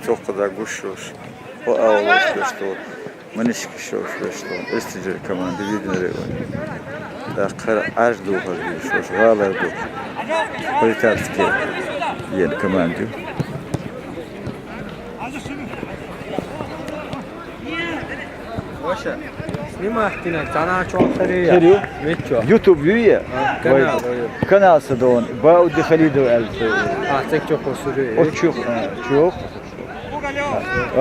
çok kadar kuş var. O ağlar işte o. Maniş kişi var işte. Esticer kamandı vidinere var. Da kar arz doğar diyor. Şu ağlar doğar. Politarski yeni kamandı. Boşa. Snimahtine sana çok sarıyor. Sarıyor. Metço. YouTube üye. Kanal. Kanal Sadon. Baudi Khalido elbise. Artık çok osuruyor. O çok. Çok.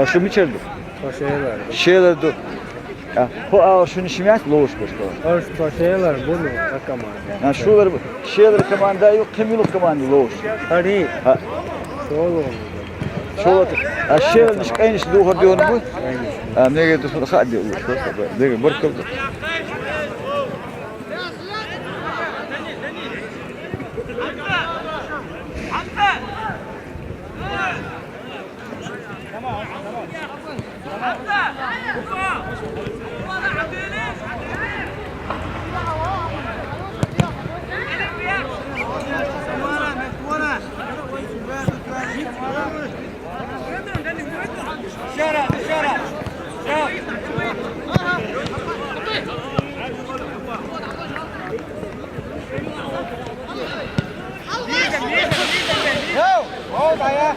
Şu mu içerdi? O şeyler. Şeyler de. Bu şunu şimdiyet loş başka. O şeyler bunu takamaz. Yani şular şeyler komanda yok, kimlik komanda loş. Hadi. Ha. Solo. Şular. Şeyler dış aynı şey doğru diyor bu. Ne geldi sonra hadi loş. Ne barkal.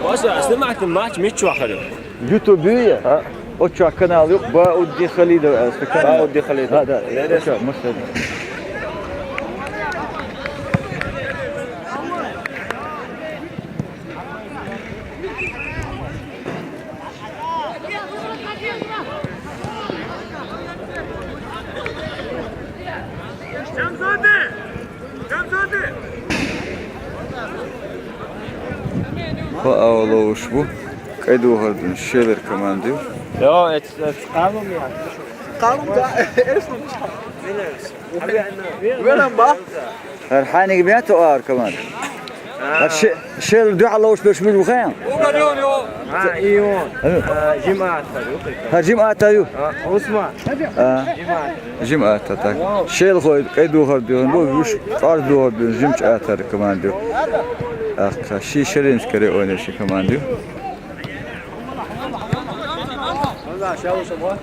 Boşa, سمعت الماتش ميتشو حلو. YouTube üye. O çok kanal yok. Baudi Khalido elbise. Baudi Khalido. Hadi. Çok mesela. Bu ağlamış bu. Kaydı uhardın şeyler komandı. Ja, jetzt قاموا يا. Kanun da esnaf. Veren bak. Her hani gibi o ağır komandı. Şeyler dua ağlamış beş bin bukhayam. Ha iyon. Cemaat. Hacim atayu. Osman. Cemaat atak. Şeyler koy kaydı uhardın bu üç arz uhardın cimç atar komandı. Akka şişerin kere oynaşı komandı. Allah şavuş ama.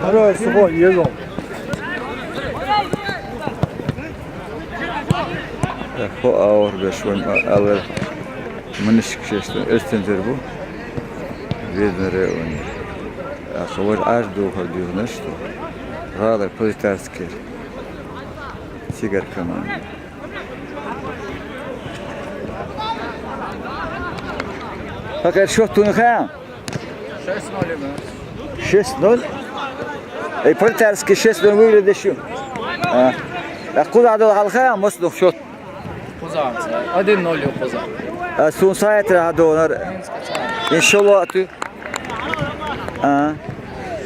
Para sıvı yiyor. Bu ağır beş bin alır. Maniş kişi östendir bu. Vednere oynuyor. Akıvar arz uhardın işte. Radar politarski. Sigar komandı. Fakat şohtunu kayam. 6-0. Ey politarski 6-0 böyle deşiyor. Ya kuzadı halkaya mıslık şot. Kuzağım. 1-0 yok kuzağım. Son sayete hadi onlar. İnşallah atı.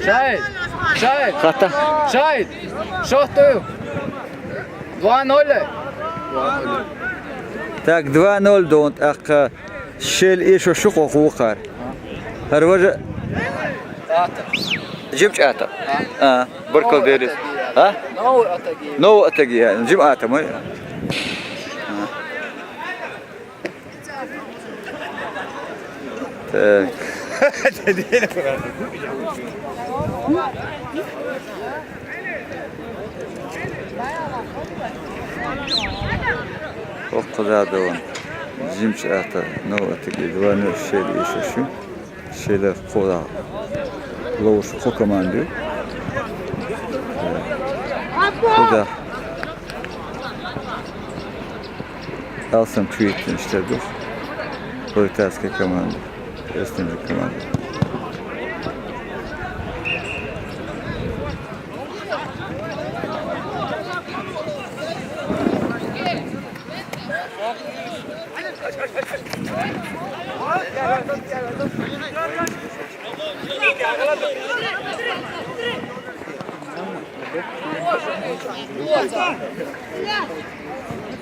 Şahit. Şahit. Hatta. Şahit. Şohtu. 2-0. Tak 2-0 don't ak şel iş o şu kokukar. Her vaje جبت آتا بركل ديرس ها نو أتجي يعني جيب آتا ما وقذا دوان جيمش آتا نو أتجي دوان الشيء إيش شو شيء له قذا لوش خوكماندو قذا alsam tweet'in işte bu. Politarski komandı. Östenci komandı.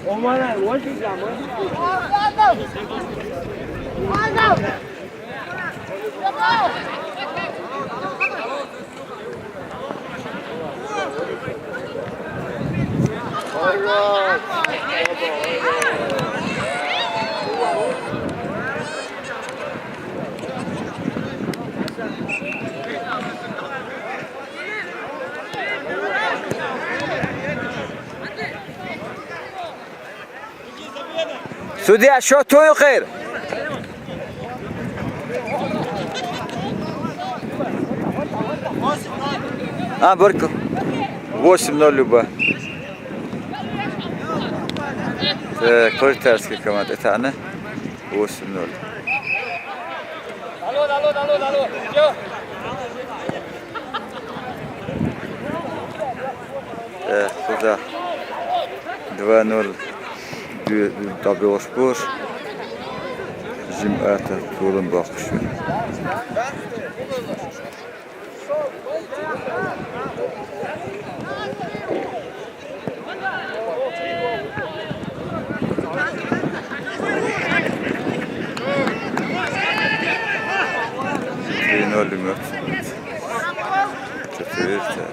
Omana, what is that? Судья, счет твой хейр. Барко. 8-0 Люба. Так, пролетарская команда тана. 8-0. Alô. Куда? 2-0. Добил спор. Жимата турун бақышы. Ölüm Çöpürürse.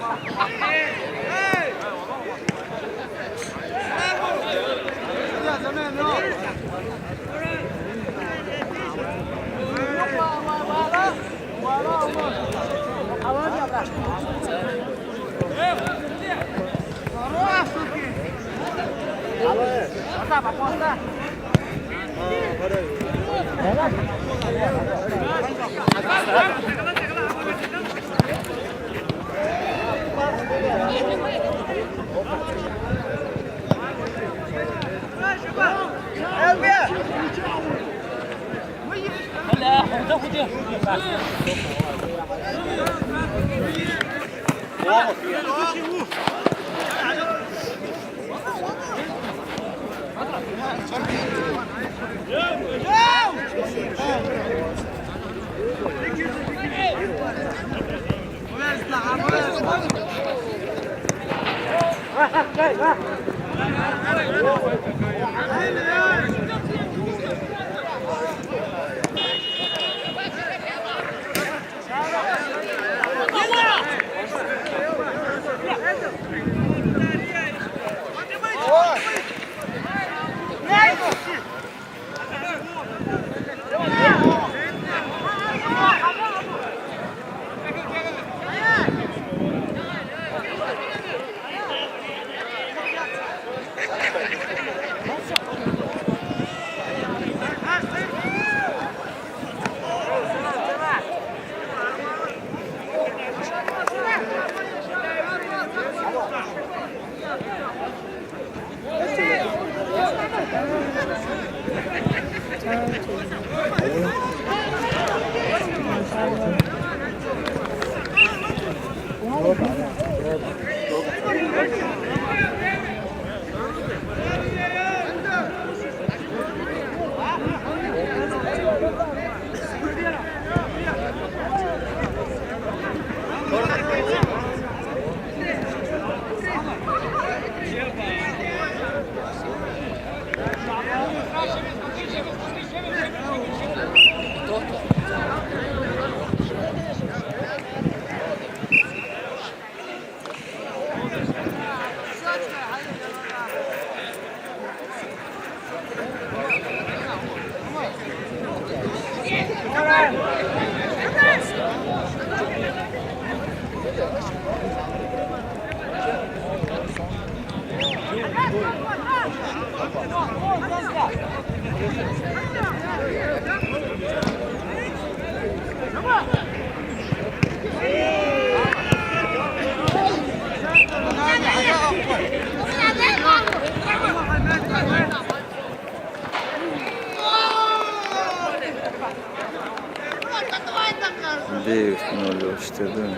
Девять ноль, 14.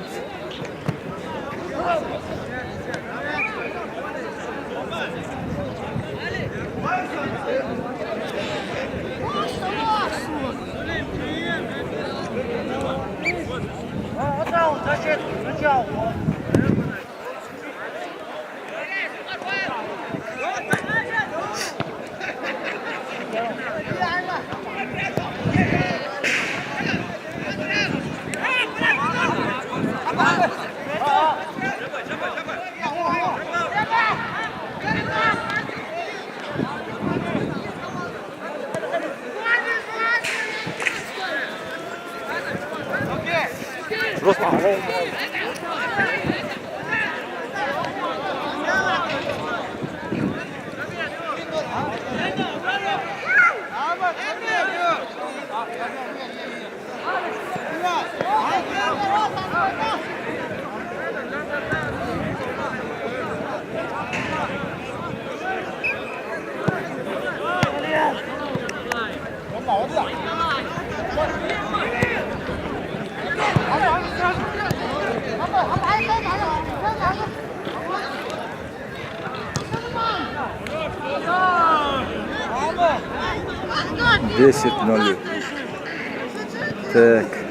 10-0. Так.